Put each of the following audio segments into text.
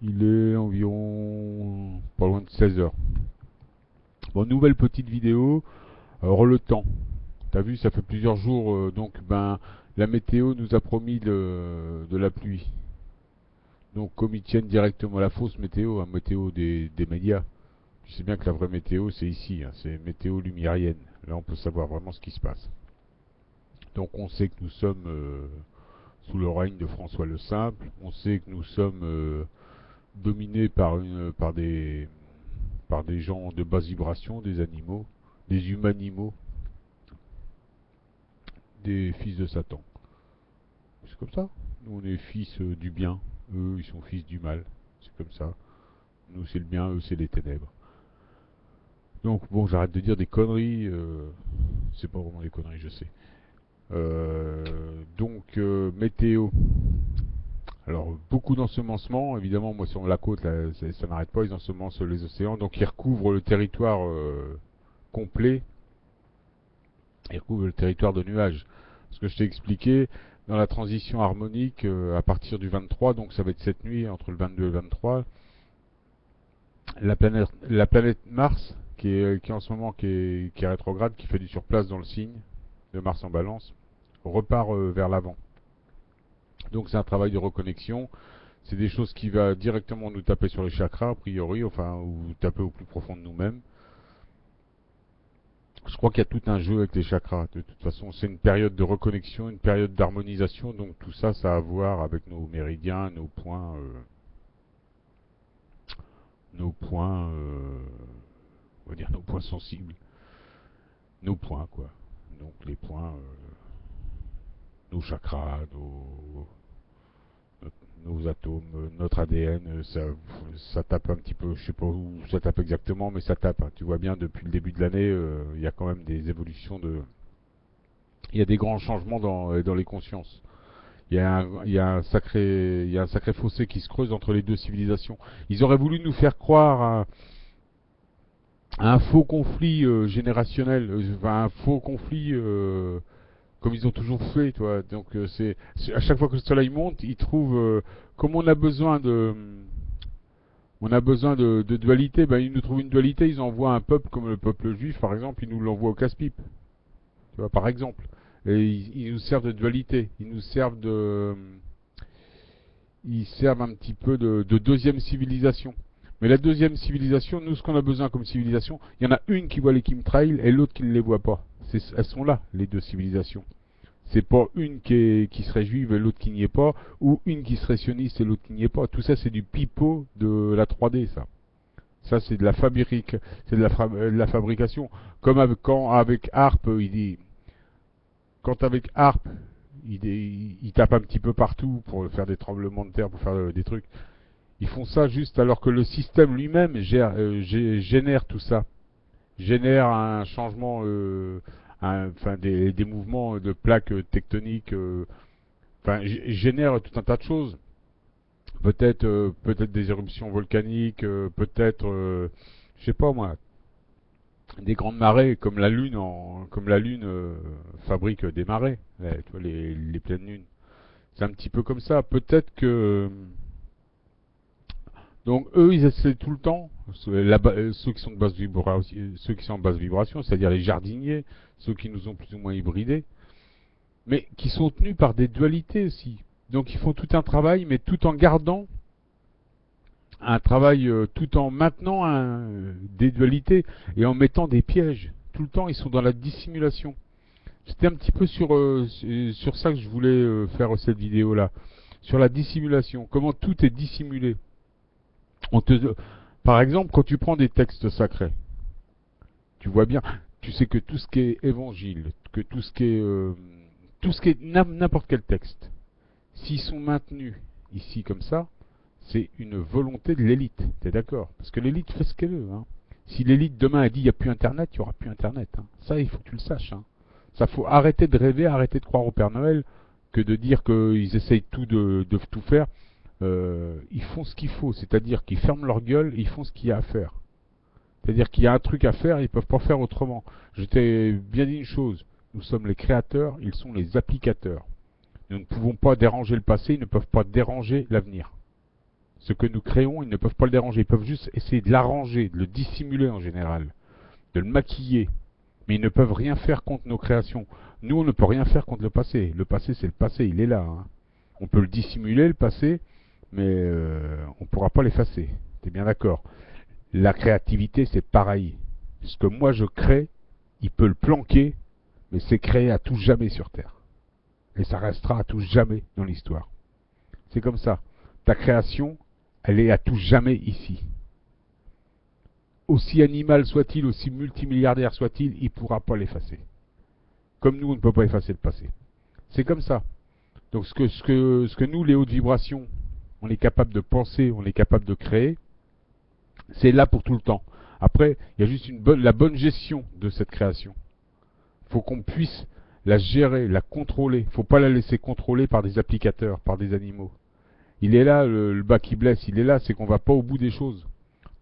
Il est environ pas loin de 16 heures. Bon, nouvelle petite vidéo. Alors le temps. T'as vu, ça fait plusieurs jours, donc ben la météo nous a promis de la pluie. Donc comme ils tiennent directement la fausse météo, la météo des médias, tu sais bien que la vraie météo c'est ici, hein, c'est météo lumérienne. Là on peut savoir vraiment ce qui se passe. Donc on sait que nous sommes sous le règne de François le Simple, on sait que nous sommes dominés par des gens de basse vibration, des animaux, des humanimaux, des fils de Satan. C'est comme ça. Nous, on est fils du bien. Eux, ils sont fils du mal. C'est comme ça. Nous, c'est le bien. Eux, c'est les ténèbres. Donc, bon, j'arrête de dire des conneries. C'est pas vraiment des conneries, je sais. Météo. Alors, beaucoup d'ensemencements. Évidemment, moi, sur la côte, là, ça n'arrête pas. Ils ensemencent les océans. Donc, ils recouvrent le territoire complet. Ils recouvrent le territoire de nuages. Ce que je t'ai expliqué, dans la transition harmonique à partir du 23, donc ça va être cette nuit entre le 22 et le 23, la planète Mars, qui est en ce moment qui est rétrograde, qui fait du surplace dans le signe de Mars en balance, repart vers l'avant. Donc c'est un travail de reconnexion, c'est des choses qui va directement nous taper sur les chakras, a priori, enfin, ou taper au plus profond de nous-mêmes. Je crois qu'il y a tout un jeu avec les chakras. De toute façon, c'est une période de reconnexion, une période d'harmonisation. Donc tout ça, ça a à voir avec nos méridiens, on va dire nos points sensibles, nos points quoi. Donc les points, nos chakras, nos atomes, notre ADN, ça tape un petit peu. Je sais pas où ça tape exactement, mais ça tape. Hein. Tu vois bien depuis le début de l'année, il y a quand même des évolutions il y a des grands changements dans les consciences. Il y a un sacré fossé qui se creuse entre les deux civilisations. Ils auraient voulu nous faire croire à un faux conflit générationnel, enfin, un faux conflit comme ils ont toujours fait, toi. Donc à chaque fois que le soleil monte, ils trouvent comme on a besoin de dualité, ben ils nous trouvent une dualité. Ils envoient un peuple comme le peuple juif, par exemple, ils nous l'envoient au casse-pipe. Tu vois, par exemple. Et ils nous servent de dualité. Ils servent un petit peu de deuxième civilisation. Mais la deuxième civilisation, nous, ce qu'on a besoin comme civilisation, il y en a une qui voit les chemtrails et l'autre qui ne les voit pas. Elles sont là, les deux civilisations. C'est pas une qui serait juive et l'autre qui n'y est pas, ou une qui serait sioniste et l'autre qui n'y est pas. Tout ça, c'est du pipeau de la 3D, ça. Ça, c'est de la fabrique, c'est de la fabrication. Comme quand avec Harp, il dit, quand avec Harp, il tape un petit peu partout pour faire des tremblements de terre, pour faire des trucs. Ils font ça juste alors que le système lui-même génère tout ça, génère un changement, enfin des mouvements de plaques tectoniques, enfin génère tout un tas de choses. Peut-être des éruptions volcaniques, je sais pas moi, des grandes marées comme la Lune fabrique des marées, tu vois, les pleines lunes. C'est un petit peu comme ça. Peut-être que donc eux ils essaient tout le temps, ceux qui sont de basse vibration, ceux qui sont en basse vibration, c'est-à-dire les jardiniers, ceux qui nous ont plus ou moins hybridés, mais qui sont tenus par des dualités aussi. Donc ils font tout un travail, mais tout en gardant un travail, tout en maintenant des dualités et en mettant des pièges. Tout le temps ils sont dans la dissimulation. C'était un petit peu sur ça que je voulais faire cette vidéo-là. Sur la dissimulation. Comment tout est dissimulé. On te, Par exemple, quand tu prends des textes sacrés, tu vois bien, tu sais que tout ce qui est évangile, que tout ce qui est n'importe quel texte, s'ils sont maintenus ici comme ça, c'est une volonté de l'élite. T'es d'accord? Parce que l'élite fait ce qu'elle veut. Hein. Si l'élite demain a dit il n'y a plus Internet, il n'y aura plus Internet. Hein. Ça, il faut que tu le saches. Hein. Ça, faut arrêter de rêver, arrêter de croire au Père Noël, que de dire qu'ils essayent de tout faire. Ils font ce qu'il faut, c'est-à-dire qu'ils ferment leur gueule et ils font ce qu'il y a à faire. C'est-à-dire qu'il y a un truc à faire, ils ne peuvent pas faire autrement. Je t'ai bien dit une chose, nous sommes les créateurs, ils sont les applicateurs. Nous ne pouvons pas déranger le passé, ils ne peuvent pas déranger l'avenir. Ce que nous créons, ils ne peuvent pas le déranger. Ils peuvent juste essayer de l'arranger, de le dissimuler en général, de le maquiller. Mais ils ne peuvent rien faire contre nos créations. Nous, on ne peut rien faire contre le passé. Le passé, c'est le passé, il est là. Hein. On peut le dissimuler, le passé, mais on ne pourra pas l'effacer. T'es bien d'accord? La créativité, c'est pareil. Ce que moi je crée, il peut le planquer, mais c'est créé à tout jamais sur Terre. Et ça restera à tout jamais dans l'histoire. C'est comme ça. Ta création, elle est à tout jamais ici. Aussi animal soit-il, aussi multimilliardaire soit-il, il ne pourra pas l'effacer. Comme nous, on ne peut pas effacer le passé. C'est comme ça. Donc ce que nous, les hautes vibrations, on est capable de penser, on est capable de créer, c'est là pour tout le temps. Après, il y a juste la bonne gestion de cette création. Il faut qu'on puisse la gérer, la contrôler. Il ne faut pas la laisser contrôler par des applicateurs, par des animaux. Il est là, le bas qui blesse, il est là, c'est qu'on ne va pas au bout des choses.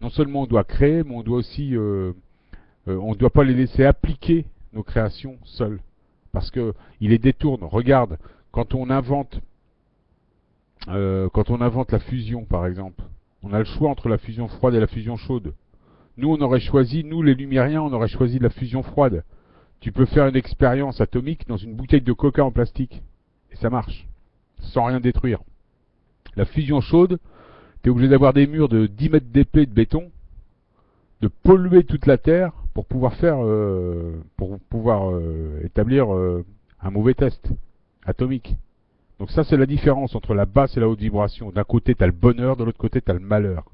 Non seulement on doit créer, mais on doit aussi, on ne doit pas les laisser appliquer nos créations seuls. Parce qu'ils les détournent. Regarde, quand on invente la fusion, par exemple, on a le choix entre la fusion froide et la fusion chaude. Nous, on aurait choisi, nous les Lumériens, on aurait choisi la fusion froide. Tu peux faire une expérience atomique dans une bouteille de coca en plastique. Et ça marche. Sans rien détruire. La fusion chaude, tu es obligé d'avoir des murs de 10 mètres d'épais de béton, de polluer toute la Terre pour pouvoir établir un mauvais test atomique. Donc ça, c'est la différence entre la basse et la haute vibration. D'un côté, tu as le bonheur, de l'autre côté, tu as le malheur.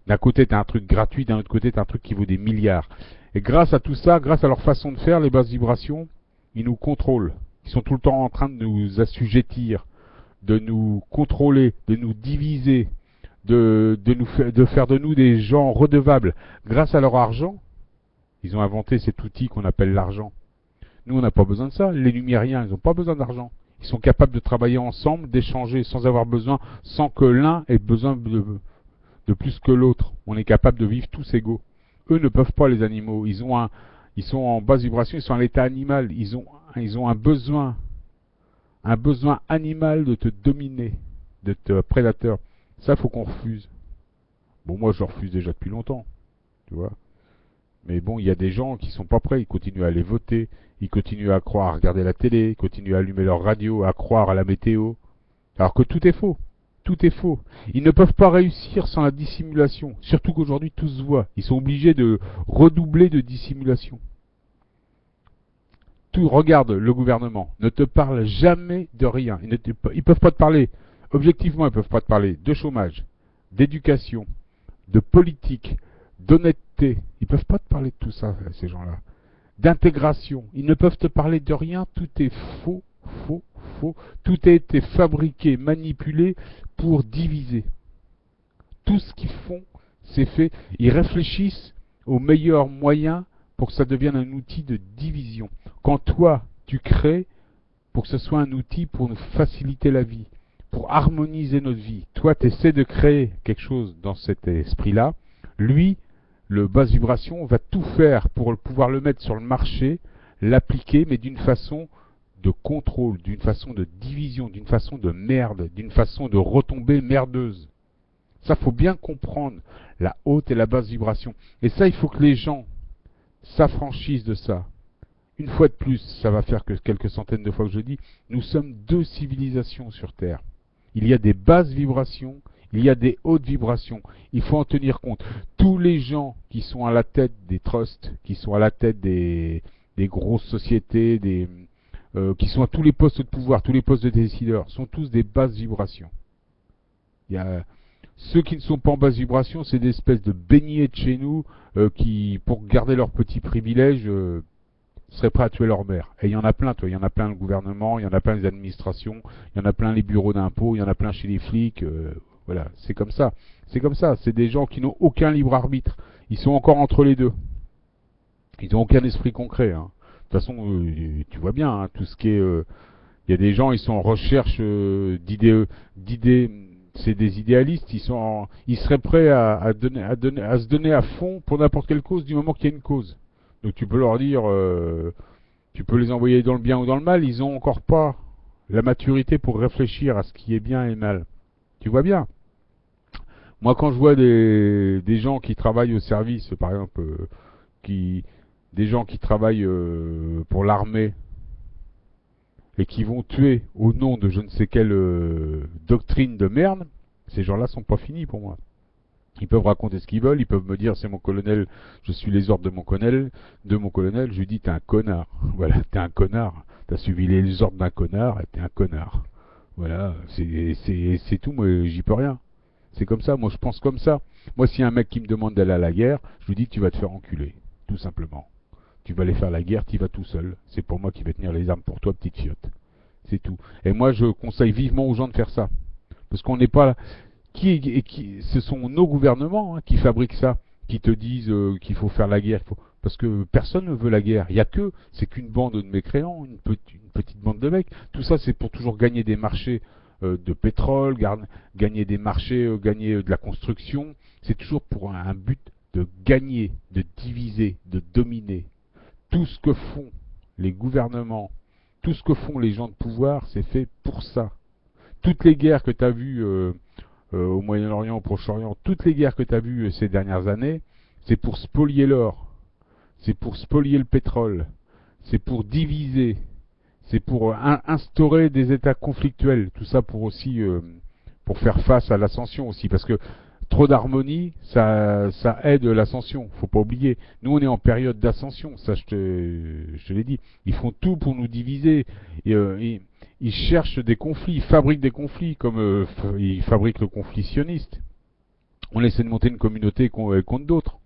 D'un côté, tu as un truc gratuit, d'un autre côté, tu as un truc qui vaut des milliards. Et grâce à tout ça, grâce à leur façon de faire, les basses vibrations, ils nous contrôlent. Ils sont tout le temps en train de nous assujettir, de nous contrôler, de nous diviser, de faire de nous des gens redevables. Grâce à leur argent, ils ont inventé cet outil qu'on appelle l'argent. Nous, on n'a pas besoin de ça. Les Lumériens, ils n'ont pas besoin d'argent. Ils sont capables de travailler ensemble, d'échanger sans avoir besoin, sans que l'un ait besoin de plus que l'autre. On est capable de vivre tous égaux. Eux ne peuvent pas, les animaux. Ils sont en basse vibration, ils sont à l'état animal. Ils ont un besoin animal de te dominer, de te prédateur. Ça, faut qu'on refuse. Bon, moi, je le refuse déjà depuis longtemps, tu vois. Mais bon, il y a des gens qui sont pas prêts, ils continuent à aller voter, ils continuent à croire, à regarder la télé, ils continuent à allumer leur radio, à croire à la météo. Alors que tout est faux. Tout est faux. Ils ne peuvent pas réussir sans la dissimulation. Surtout qu'aujourd'hui, tout se voit. Ils sont obligés de redoubler de dissimulation. Tout, regarde le gouvernement, ne te parle jamais de rien. Ils ne peuvent pas te parler, objectivement, ils ne peuvent pas te parler de chômage, d'éducation, de politique, d'honnêteté. Ils ne peuvent pas te parler de tout ça, ces gens-là. D'intégration. Ils ne peuvent te parler de rien. Tout est faux, faux, faux. Tout a été fabriqué, manipulé pour diviser. Tout ce qu'ils font, c'est fait. Ils réfléchissent aux meilleurs moyens pour que ça devienne un outil de division. Quand toi, tu crées pour que ce soit un outil pour nous faciliter la vie, pour harmoniser notre vie. Toi, tu essaies de créer quelque chose dans cet esprit-là. Lui, le basse vibration, va tout faire pour pouvoir le mettre sur le marché, l'appliquer, mais d'une façon de contrôle, d'une façon de division, d'une façon de merde, d'une façon de retombée merdeuse. Ça, faut bien comprendre la haute et la basse vibration. Et ça, il faut que les gens s'affranchissent de ça. Une fois de plus, ça va faire que quelques centaines de fois que je dis, nous sommes deux civilisations sur Terre. Il y a des basses vibrations, il y a des hautes vibrations. Il faut en tenir compte. Tous les gens qui sont à la tête des trusts, qui sont à la tête des grosses sociétés, qui sont à tous les postes de pouvoir, tous les postes de décideurs, sont tous des basses vibrations. Il y a ceux qui ne sont pas en basse vibration, c'est des espèces de beignets de chez nous qui, pour garder leurs petits privilèges, seraient prêts à tuer leur mère. Et il y en a plein, toi. Il y en a plein le gouvernement, il y en a plein les administrations, il y en a plein les bureaux d'impôts, il y en a plein chez les flics. Voilà, c'est comme ça. C'est comme ça. C'est des gens qui n'ont aucun libre arbitre. Ils sont encore entre les deux. Ils n'ont aucun esprit concret. Hein. De toute façon, tu vois bien, hein, tout ce qui est... il y a des gens, ils sont en recherche d'idées. C'est des idéalistes. Ils seraient prêts à se donner à fond pour n'importe quelle cause du moment qu'il y a une cause. Donc tu peux leur dire, tu peux les envoyer dans le bien ou dans le mal. Ils n'ont encore pas la maturité pour réfléchir à ce qui est bien et mal. Tu vois bien. Moi, quand je vois des gens qui travaillent au service, par exemple, qui, des gens qui travaillent pour l'armée et qui vont tuer au nom de je ne sais quelle doctrine de merde, ces gens-là sont pas finis pour moi. Ils peuvent raconter ce qu'ils veulent, ils peuvent me dire c'est mon colonel, je suis les ordres de mon colonel, je lui dis t'es un connard. Voilà, t'es un connard. T'as suivi les ordres d'un connard et t'es un connard. Voilà, c'est tout, moi j'y peux rien. C'est comme ça, moi je pense comme ça. Moi s'il y a un mec qui me demande d'aller à la guerre, je lui dis tu vas te faire enculer, tout simplement. Tu vas aller faire la guerre, tu vas tout seul. C'est pour moi qui vais tenir les armes pour toi, petite fiotte. C'est tout. Et moi je conseille vivement aux gens de faire ça. Parce qu'on n'est pas là. Ce sont nos gouvernements qui fabriquent ça, qui te disent qu'il faut faire la guerre. Parce que personne ne veut la guerre. Il y a que, c'est qu'une bande de mécréants, une petite bande de mecs. Tout ça, c'est pour toujours gagner des marchés de pétrole, gagner des marchés, gagner de la construction. C'est toujours pour un but de gagner, de diviser, de dominer. Tout ce que font les gouvernements, tout ce que font les gens de pouvoir, c'est fait pour ça. Toutes les guerres que tu as vues au Moyen-Orient, au Proche-Orient, toutes les guerres que tu as vues ces dernières années, c'est pour spolier l'or, c'est pour spolier le pétrole, c'est pour diviser, c'est pour instaurer des états conflictuels, tout ça pour aussi pour faire face à l'ascension aussi, parce que trop d'harmonie, ça aide l'ascension, faut pas oublier. Nous on est en période d'ascension, ça je te l'ai dit. Ils font tout pour nous diviser. Ils cherchent des conflits, ils fabriquent des conflits, comme ils fabriquent le conflit sioniste. On essaie de monter une communauté contre d'autres,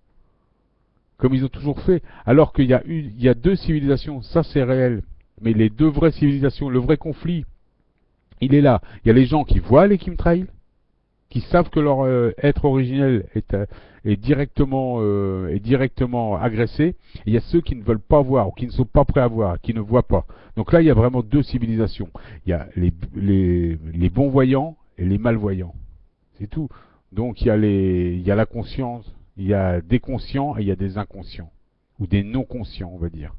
comme ils ont toujours fait. Alors qu'il y a deux civilisations, ça c'est réel. Mais les deux vraies civilisations, le vrai conflit, il est là. Il y a les gens qui voient les chemtrails, qui savent que leur être originel est directement agressé. Et il y a ceux qui ne veulent pas voir, ou qui ne sont pas prêts à voir, qui ne voient pas. Donc là, il y a vraiment deux civilisations. Il y a les bons voyants et les malvoyants. C'est tout. Donc il y a la conscience, il y a des conscients et il y a des inconscients. Ou des non-conscients, on va dire.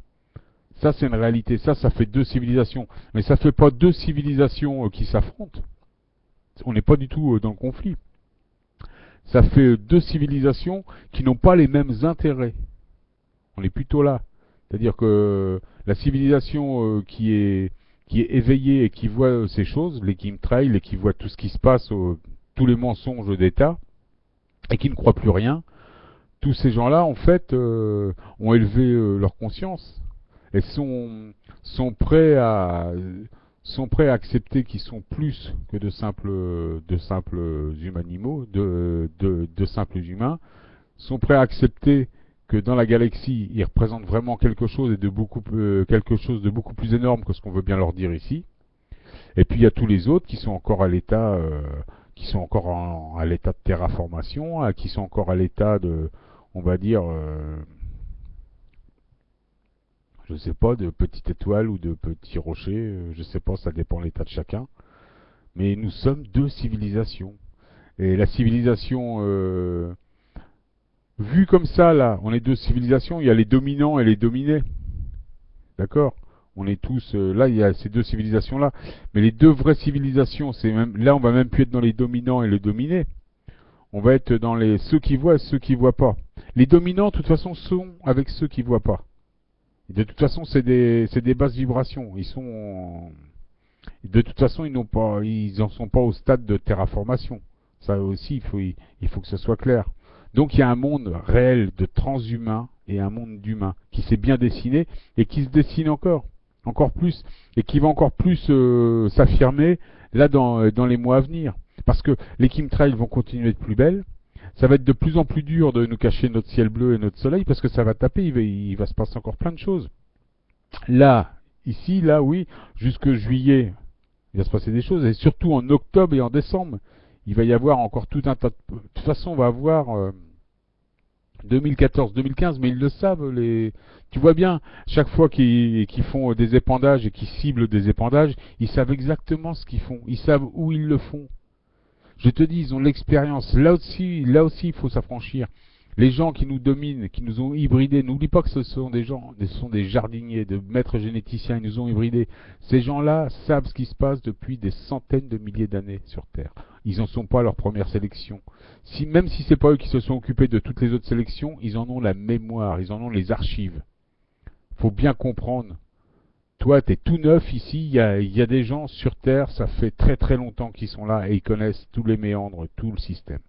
Ça, c'est une réalité. Ça fait deux civilisations. Mais ça fait pas deux civilisations qui s'affrontent. On n'est pas du tout dans le conflit. Ça fait deux civilisations qui n'ont pas les mêmes intérêts. On est plutôt là. C'est-à-dire que la civilisation qui est éveillée et qui voit ces choses, les chemtrails, et qui voit tout ce qui se passe, tous les mensonges d'État, et qui ne croient plus rien, tous ces gens-là, en fait, ont élevé leur conscience et sont prêts à accepter qu'ils sont plus que de simples humanimaux, de simples humains, sont prêts à accepter que dans la galaxie, ils représentent vraiment quelque chose et quelque chose de beaucoup plus énorme que ce qu'on veut bien leur dire ici. Et puis il y a tous les autres qui sont encore à l'état, à l'état de terraformation, qui sont encore à l'état de, on va dire, je sais pas, de petite étoile ou de petit rocher, je sais pas, ça dépend de l'état de chacun. Mais nous sommes deux civilisations. Et la civilisation, vue comme ça, là, on est deux civilisations, il y a les dominants et les dominés. D'accord? On est tous, là, il y a ces deux civilisations-là. Mais les deux vraies civilisations, là, on va même plus être dans les dominants et les dominés. On va être dans ceux qui voient et ceux qui voient pas. Les dominants, de toute façon, sont avec ceux qui voient pas. De toute façon, c'est des basses vibrations. De toute façon, ils en sont pas au stade de terraformation. Ça aussi, il faut que ce soit clair. Donc, il y a un monde réel de transhumains et un monde d'humains qui s'est bien dessiné et qui se dessine encore plus, et qui va encore plus s'affirmer là dans les mois à venir. Parce que les chemtrails vont continuer de plus belle. Ça va être de plus en plus dur de nous cacher notre ciel bleu et notre soleil parce que ça va taper, il va se passer encore plein de choses. Là, ici, là, oui, jusque juillet, il va se passer des choses. Et surtout en octobre et en décembre, il va y avoir encore tout un tas de... De toute façon, on va avoir 2014, 2015, mais ils le savent. Tu vois bien, chaque fois qu'ils font des épandages et qu'ils ciblent des épandages, ils savent exactement ce qu'ils font. Ils savent où ils le font. Je te dis, ils ont l'expérience. Là aussi, il faut s'affranchir. Les gens qui nous dominent, qui nous ont hybridés, n'oublie pas que ce sont des gens, ce sont des jardiniers, de maîtres généticiens, ils nous ont hybridés. Ces gens-là savent ce qui se passe depuis des centaines de milliers d'années sur Terre. Ils n'en sont pas à leur première sélection. Même si c'est pas eux qui se sont occupés de toutes les autres sélections, ils en ont la mémoire, ils en ont les archives. Faut bien comprendre. Toi, t'es tout neuf ici, il y a des gens sur Terre, ça fait très très longtemps qu'ils sont là et ils connaissent tous les méandres, tout le système.